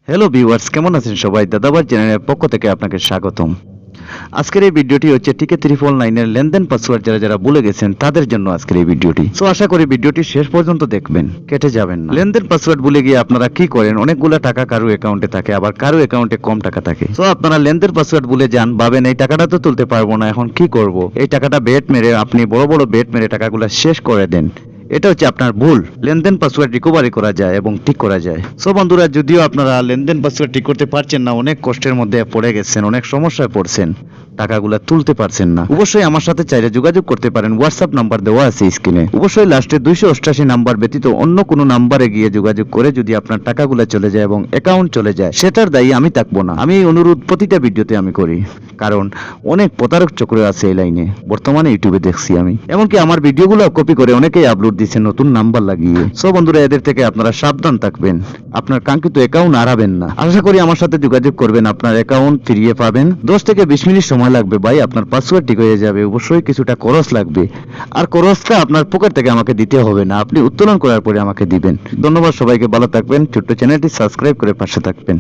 Hello viewers, কেমন আছেন সবাই? দাদাবার চ্যানেলের পক্ষ থেকে আপনাকে স্বাগতম। আজকের এই ভিডিওটি হচ্ছে টিকে 399 এর লেনদেন পাসওয়ার্ড যারা ভুলে গেছেন তাদের জন্য আজকের এই ভিডিওটি। সো আশা করি ভিডিওটি শেষ পর্যন্ত দেখবেন, কেটে যাবেন না। লেনদেন পাসওয়ার্ড ভুলে গিয়ে আপনারা কি করেন? অনেকগুলো টাকা কারো অ্যাকাউন্টে থাকে, আবার কারো অ্যাকাউন্টে কম টাকা থাকে। সো আপনারা লেনদেন পাসওয়ার্ড ভুলে যান, ভাবেন এই টাকাটা তো তুলতে পারবো না, এখন কি করব? এই টাকাটা বেট মেরে আপনি বড় বড় বেট মেরে টাকাগুলো শেষ করে দেন। এটা হচ্ছে আপনার ভুল। লেনদেন পাসওয়ার্ড রিকভারি করা যায় এবং ঠিক করা যায়। সো বন্ধুরা, যদিও আপনারা লেনদেন পাসওয়ার্ড ঠিক করতে পারছেন না, অনেক কষ্টের মধ্যে পড়ে গেছেন, অনেক সমস্যায় পড়ছেন, টাকাগুলা তুলতে পারছেন না, অবশ্যই আমার সাথে চাইলে যোগাযোগ করতে পারেন। হোয়াটসঅ্যাপ নাম্বার দেওয়া আছে স্ক্রিনে। অবশ্যই লাস্টে 288 নাম্বার ব্যতীত অন্য কোনো নাম্বারে গিয়ে যোগাযোগ করে যদি আপনার টাকাগুলা চলে যায় এবং অ্যাকাউন্ট চলে যায়, সেটার দায়ী আমি থাকবো না। আমি এই অনুরোধ প্রতিটা ভিডিওতে আমি করি, কারণ অনেক প্রতারক চক্র আছে এই লাইনে, বর্তমানে ইউটিউবে দেখছি আমি। এমনকি আমার ভিডিওগুলো কপি করে অনেকেই আপলোড দিচ্ছে নতুন নাম্বার লাগিয়ে। সো বন্ধুরা, এদের থেকে আপনারা সাবধান থাকবেন, আপনার কাঙ্ক্ষিত অ্যাকাউন্ট হারাবেন না। আশা করি আমার সাথে যোগাযোগ করবেন, আপনার অ্যাকাউন্ট ফিরিয়ে পাবেন। 10 থেকে 20 মিনিট সময় লাগবে ভাই, আপনার পাসওয়ার্ড ঠিক হয়ে যাবে। অবশ্যই কিছুটা খরচ লাগবে, আর খরচটা আপনার পকেট থেকে আমাকে দিতে হবে না, আপনি উত্তোলন করার পরে আমাকে দিবেন। ধন্যবাদ সবাইকে, ভালো থাকবেন। ছোট্ট চ্যানেলটি সাবস্ক্রাইব করে পাশে থাকবেন।